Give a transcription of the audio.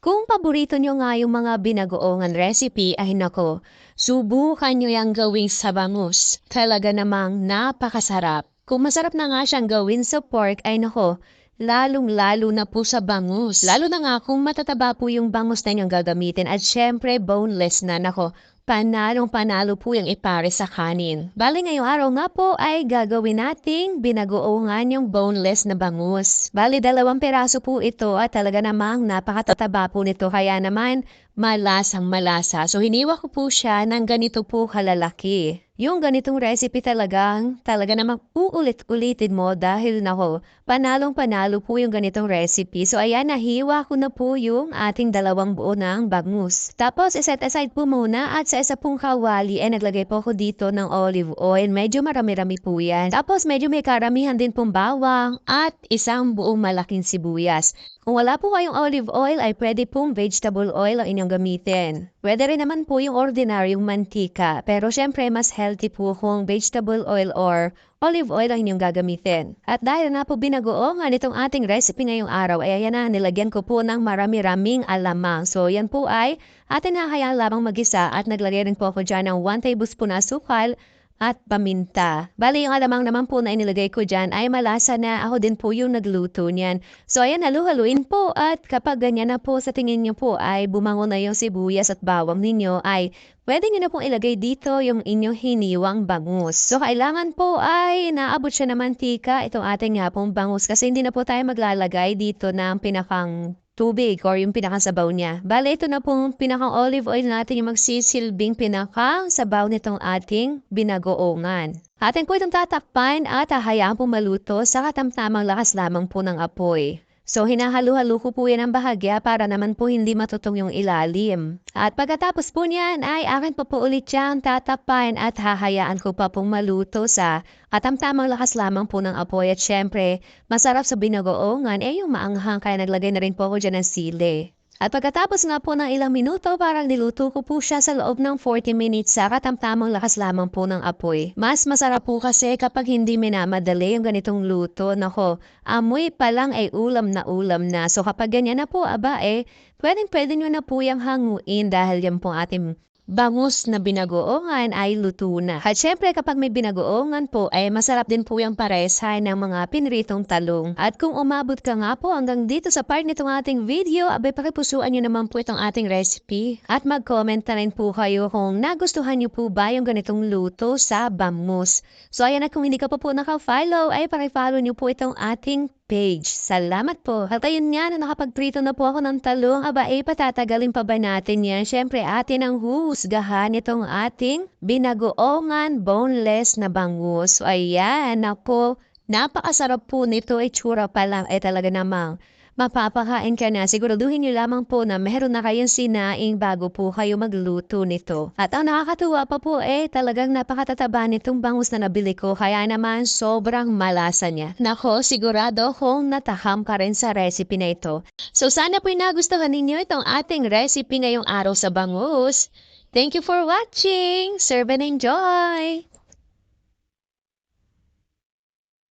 Kung paborito nyo nga yung mga binagoongan recipe, ay nako, subukan nyo yung gawing sa bangus. Talaga namang napakasarap. Kung masarap na nga siyang gawin sa pork, ay nako, lalong-lalo na po sa bangus. Lalo na nga kung matataba po yung bangus na inyong gagamitin at syempre boneless na, nako, panalong-panalo po yung ipare sa kanin. Bali ngayong araw nga po ay gagawin nating binagoongan yung boneless na bangus. Bali 2 piraso po ito at talaga namang napakatataba po nito kaya naman malasang malasa. So hiniwa ko po siya ng ganito po kalalaki. Yung ganitong recipe talaga namang uulit-ulitin mo dahil nako, panalong-panalo po yung ganitong recipe. So ayan, nahiwa ko na po yung ating 2 buo ng bangus. Tapos iset aside po muna at sa isa pong kawali ay naglagay po ako dito ng olive oil. Medyo marami-rami po yan. Tapos medyo may karamihan din pong bawang at isang buong malaking sibuyas. Kung wala po kayong olive oil ay pwede pong vegetable oil ang inyong gamitin. Pwede rin naman po yung ordinaryong mantika. Pero syempre mas healthy po kung vegetable oil or olive oil ang inyong gagamitin. At dahil na po binagoongan itong ating recipe ngayong araw ay ayan na, nilagyan ko po ng marami-raming alamang. So yan po ay atin na hayaan lamang magisa at naglagay rin po ako dyan ng 1 tablespoon na asukal at paminta. Bali yung alamang naman po na inilagay ko dyan ay malasa na, ako din po yung nagluto niyan. So ayan, halu-haluin po at kapag ganyan na po sa tingin niyo po ay bumango na yung sibuyas at bawang ninyo ay pwede niyo na pong ilagay dito yung inyong hiniwang bangus. So kailangan po ay naabot siya ng mantika itong ating nga pong bangus kasi hindi na po tayo maglalagay dito ng pinakang tubig or yung pinakasabaw niya. Bale, ito na pong pinakang olive oil natin yung magsisilbing pinakang sabaw nitong ating binagoongan. Atin po itong tatakpan at hahayaan po maluto sa katamtamang lakas lamang po ng apoy. So, hinahalo-halo ko po yan ng bahagya para naman po hindi matutong yung ilalim. At pagkatapos po niyan ay akin po ulit siyang tatakpan at hahayaan ko pa pong maluto sa katamtamang lakas lamang po ng apoy. At syempre, masarap sa binagoongan yung maanghang kaya naglagay na rin po ako dyan ng sili. At pagkatapos nga po ng ilang minuto, parang niluto ko po siya sa loob ng 40 minutes sa katamtamang lakas lamang po ng apoy. Mas masarap po kasi kapag hindi minamadali yung ganitong luto. Nako, amoy pa lang ay ulam na. So kapag ganyan na po, pwedeng nyo na po yung hanguin dahil yan po ating bangus na binagoongan ay luto na. At syempre kapag may binagoongan po ay masarap din po yung paresahan ng mga pinritong talong. At kung umabot ka nga po hanggang dito sa part nitong ating video, pakipusuan nyo naman po itong ating recipe. At mag-comment na rin po kayo kung nagustuhan nyo po ba yung ganitong luto sa bangus. So ayan, at kung hindi ka pa po naka-follow ay pakifollow nyo po itong ating page. Salamat po. At ayun nga, na nakapagprito na po ako ng talong, patatagalin pa ba natin yan? Syempre, atin ang husgahan itong ating binagoongan boneless na bangus. So, ayan, ako, napakasarap po nito. Itsura pa lang, talaga namang mapapakain ka na. Siguraduhin niyo lamang po na meron na kayong sinaing bago po kayo magluto nito. At ang nakakatuwa pa po talagang napakatataba nitong bangus na nabili ko. Kaya naman sobrang malasa niya. Nako, sigurado kung natakam ka rin sa recipe na ito. So sana po'y nagustuhan ninyo itong ating recipe ngayong araw sa bangus. Thank you for watching. Serve and enjoy!